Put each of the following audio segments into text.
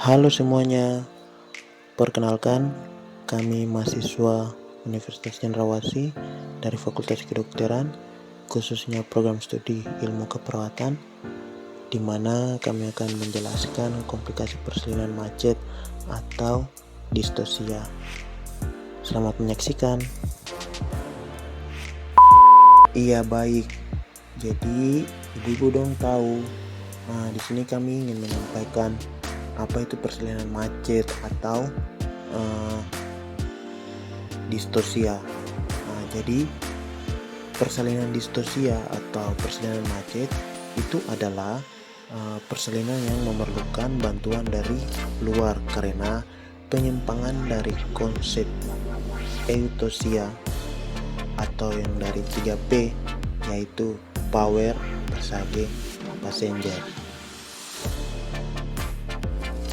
Halo semuanya, perkenalkan kami mahasiswa Universitas Cendrawasih dari Fakultas Kedokteran, khususnya program studi ilmu keperawatan, di mana kami akan menjelaskan komplikasi persalinan macet atau distosia. Selamat menyaksikan. Iya baik, jadi ibu-ibu dong tahu. Di sini kami ingin menyampaikan apa itu persalinan macet atau distosia. Jadi persalinan distosia atau persalinan macet itu adalah persalinan yang memerlukan bantuan dari luar karena penyimpangan dari konsep eutosia atau yang dari 3P, yaitu power, passage, passenger.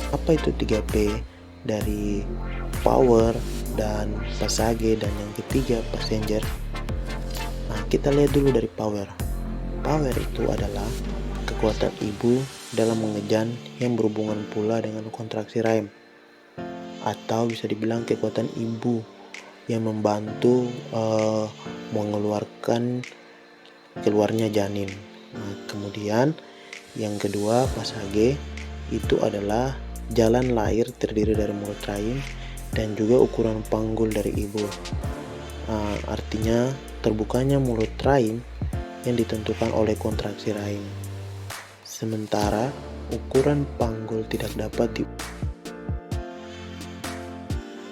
Apa itu 3P? Dari power dan passage dan yang ketiga passenger. Kita lihat dulu dari power. Power itu adalah kekuatan ibu dalam mengejan yang berhubungan pula dengan kontraksi rahim, atau bisa dibilang kekuatan ibu yang membantu mengeluarkan keluarnya janin. Kemudian yang kedua passage itu adalah jalan lahir terdiri dari mulut rahim dan juga ukuran panggul dari ibu. Artinya terbukanya mulut rahim yang ditentukan oleh kontraksi rahim, sementara ukuran panggul tidak dapat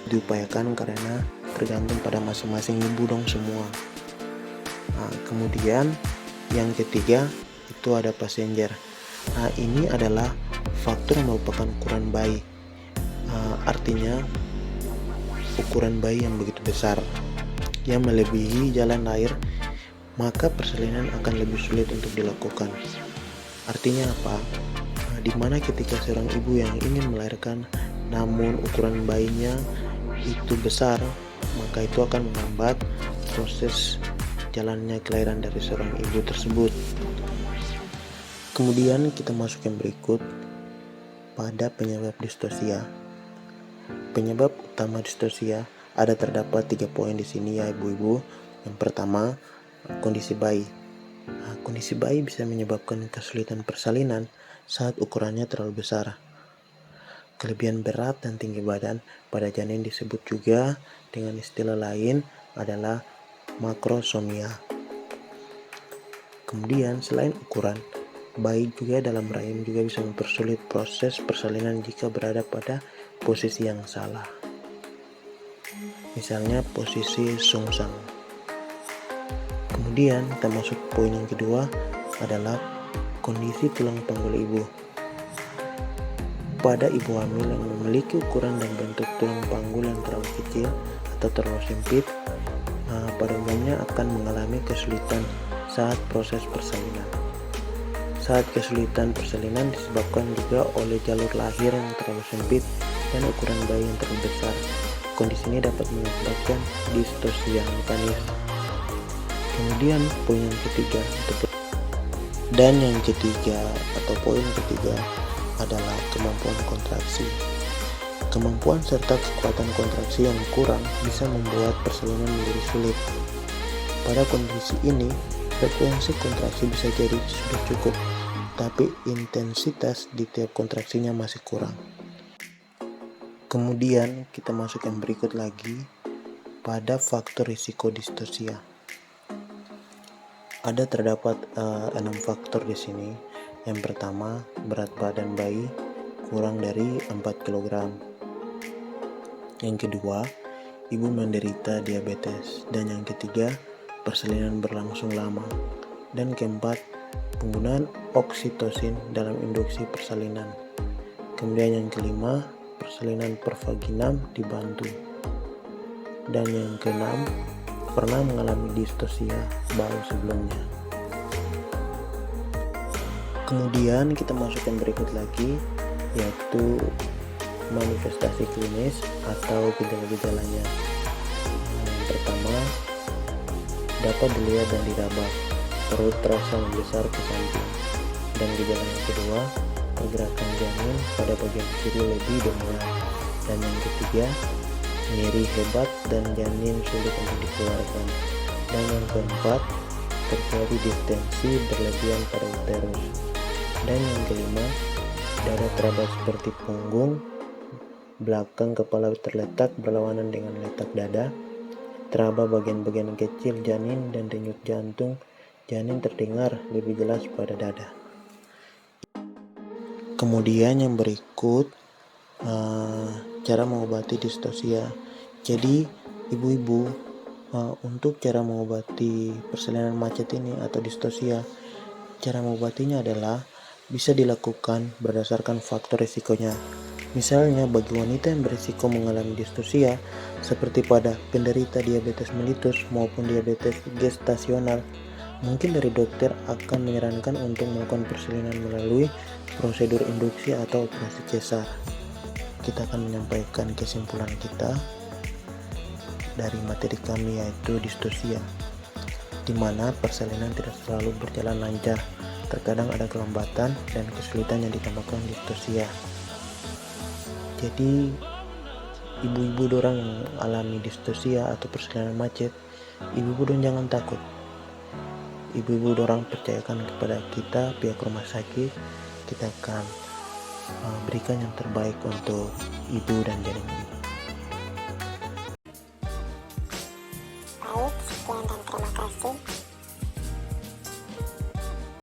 diupayakan karena tergantung pada masing-masing ibu dong semua. Kemudian yang ketiga itu ada passenger. Ini adalah faktor yang merupakan ukuran bayi. Artinya ukuran bayi yang begitu besar yang melebihi jalan lahir, maka persalinan akan lebih sulit untuk dilakukan. Artinya apa? Dimana ketika seorang ibu yang ingin melahirkan namun ukuran bayinya itu besar, maka itu akan menghambat proses jalannya kelahiran dari seorang ibu tersebut. Kemudian kita masuk yang berikut pada penyebab distosia. Penyebab utama distosia terdapat 3 poin di sini ya ibu-ibu. Yang pertama, kondisi bayi. Kondisi bayi bisa menyebabkan kesulitan persalinan saat ukurannya terlalu besar. Kelebihan berat dan tinggi badan pada janin disebut juga dengan istilah lain adalah makrosomia. Kemudian selain ukuran, bayi juga dalam rahim juga bisa mempersulit proses persalinan jika berada pada posisi yang salah. Misalnya posisi sungsang. Kemudian kita masuk poin yang kedua adalah kondisi tulang panggul ibu. Pada ibu hamil yang memiliki ukuran dan bentuk tulang panggul yang terlalu kecil atau terlalu sempit, pada umumnya akan mengalami kesulitan saat proses persalinan. Saat kesulitan persalinan disebabkan juga oleh jalur lahir yang terlalu sempit dan ukuran bayi yang terlalu besar. Kondisi ini dapat mengakibatkan distosia mekanis. Kemudian poin yang ketiga atau poin ketiga adalah kemampuan kontraksi. Kemampuan serta kekuatan kontraksi yang kurang bisa membuat persalinan menjadi sulit. Pada kondisi ini, frekuensi kontraksi bisa jadi sudah cukup, tapi intensitas di tiap kontraksinya masih kurang. Kemudian kita masuk yang berikut lagi pada faktor risiko distosia. Terdapat 6 faktor di sini. Yang pertama, berat badan bayi kurang dari 4 kg. Yang kedua, ibu menderita diabetes. Dan yang ketiga, persalinan berlangsung lama. Dan keempat, penggunaan oksitosin dalam induksi persalinan. Kemudian yang kelima, persalinan pervaginam dibantu. Dan yang keenam, pernah mengalami distosia baru sebelumnya. Kemudian kita masuk yang berikut lagi, yaitu manifestasi klinis atau gejala-gejalanya. Yang pertama, dapat dilihat dan diraba, perut terasa membesar ke samping. Dan gejala yang kedua, pergerakan janin pada bagian kiri lebih dominan. Dan yang ketiga, nyeri hebat dan janin sulit untuk dikeluarkan. Dan yang keempat, terjadi distensi berlebihan pada uterus. Dan yang kelima, dada teraba seperti punggung, belakang kepala terletak berlawanan dengan letak dada, teraba bagian-bagian kecil janin dan denyut jantung janin terdengar lebih jelas pada dada. Kemudian yang berikut, cara mengobati distosia. Jadi ibu-ibu, untuk cara mengobati persalinan macet ini atau distosia, cara mengobatinya adalah bisa dilakukan berdasarkan faktor risikonya. Misalnya bagi wanita yang berisiko mengalami distosia seperti pada penderita diabetes mellitus maupun diabetes gestasional, mungkin dari dokter akan menyarankan untuk melakukan persalinan melalui prosedur induksi atau operasi cesar. Kita akan menyampaikan kesimpulan kita dari materi kami, yaitu distosia, di mana persalinan tidak selalu berjalan lancar. Terkadang ada kelambatan dan kesulitan yang dinamakan distosia. Jadi ibu-ibu dorang yang alami distosia atau persalinan macet, ibu-ibu dorang jangan takut. Ibu-ibu dorang percayakan kepada kita, pihak rumah sakit. Kita akan berikan yang terbaik untuk ibu dan janin ibu.